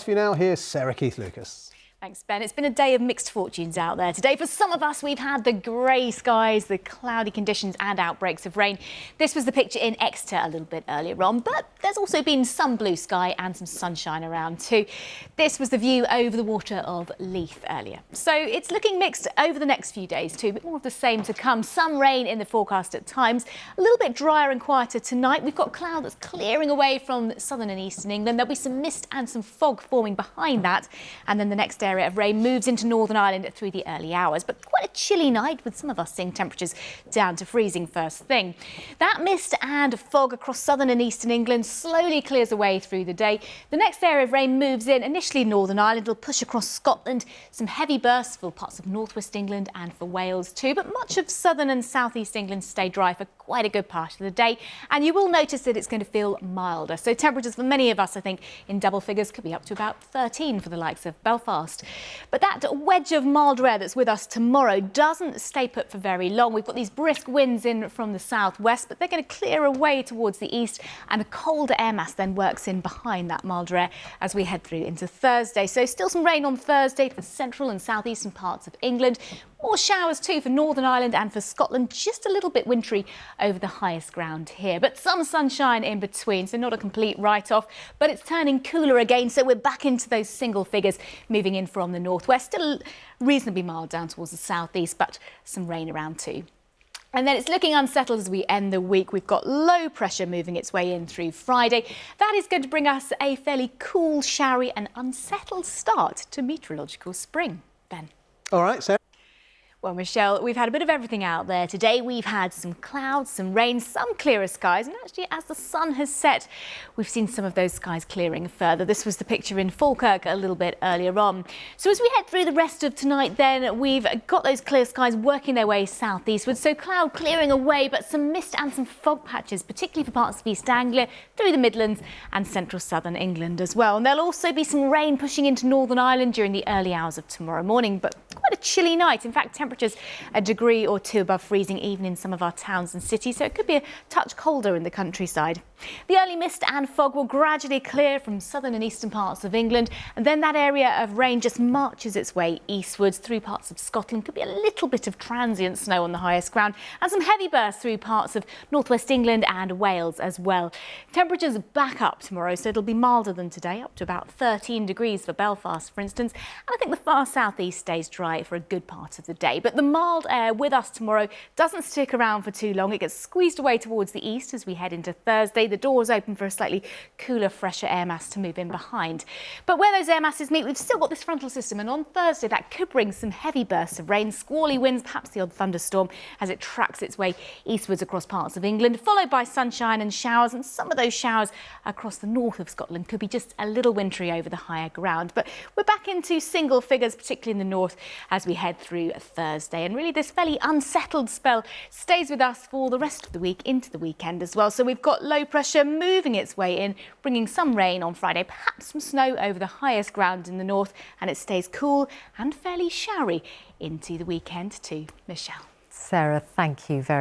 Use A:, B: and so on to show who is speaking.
A: for you now. Here's Sarah Keith-Lucas.
B: Thanks, Ben. It's been a day of mixed fortunes out there today. For some of us, we've had the grey skies, the cloudy conditions and outbreaks of rain. This was the picture in Exeter a little bit earlier on, but there's also been some blue sky and some sunshine around too. This was the view over the water of Leith earlier. So it's looking mixed over the next few days too, but more of the same to come. Some rain in the forecast at times, a little bit drier and quieter tonight. We've got cloud that's clearing away from southern and eastern England. There'll be some mist and some fog forming behind that, and then the next area of rain moves into Northern Ireland through the early hours, but quite a chilly night with some of us seeing temperatures down to freezing first thing. That mist and fog across southern and eastern England slowly clears away through the day. The next area of rain moves in initially Northern Ireland. It'll push across Scotland, some heavy bursts for parts of northwest England and for Wales too, but much of southern and southeast England stay dry for quite a good part of the day, and you will notice that it's going to feel milder. So temperatures for many of us, I think, in double figures could be up to about 13 for the likes of Belfast. But that wedge of mild air that's with us tomorrow doesn't stay put for very long. We've got these brisk winds in from the southwest, but they're going to clear away towards the east, and a colder air mass then works in behind that milder air as we head through into Thursday. So still some rain on Thursday for central and southeastern parts of England. More showers too for Northern Ireland and for Scotland, just a little bit wintry over the highest ground here. But some sunshine in between, so not a complete write-off, but it's turning cooler again, so we're back into those single figures moving in from the northwest. Still reasonably mild down towards the southeast, but some rain around too. And then it's looking unsettled as we end the week. We've got low pressure moving its way in through Friday. That is going to bring us a fairly cool, showery and unsettled start to meteorological spring. Ben.
A: All right, Sarah.
B: Well, Michelle, we've had a bit of everything out there today. We've had some clouds, some rain, some clearer skies, and actually as the sun has set, we've seen some of those skies clearing further. This was the picture in Falkirk a little bit earlier on. So as we head through the rest of tonight then, we've got those clear skies working their way southeastward, so cloud clearing away, but some mist and some fog patches, particularly for parts of East Anglia, through the Midlands and central southern England as well. And there'll also be some rain pushing into Northern Ireland during the early hours of tomorrow morning, but quite a chilly night. In fact, temperatures a degree or two above freezing even in some of our towns and cities, so it could be a touch colder in the countryside. The early mist and fog will gradually clear from southern and eastern parts of England, and then that area of rain just marches its way eastwards through parts of Scotland. Could be a little bit of transient snow on the highest ground and some heavy bursts through parts of northwest England and Wales as well. Temperatures back up tomorrow, so it'll be milder than today, up to about 13 degrees for Belfast, for instance, and I think the far southeast stays dry for a good part of the day. But the mild air with us tomorrow doesn't stick around for too long. It gets squeezed away towards the east as we head into Thursday. The doors open for a slightly cooler, fresher air mass to move in behind. But where those air masses meet, we've still got this frontal system, and on Thursday that could bring some heavy bursts of rain, squally winds, perhaps the odd thunderstorm as it tracks its way eastwards across parts of England, followed by sunshine and showers, and some of those showers across the north of Scotland could be just a little wintry over the higher ground. But we're back into single figures, particularly in the north, as we head through Thursday. And really this fairly unsettled spell stays with us for the rest of the week into the weekend as well. So we've got low pressure moving its way in, bringing some rain on Friday, perhaps some snow over the highest ground in the north, and it stays cool and fairly showery into the weekend too. Michelle.
C: Sarah, thank you very much.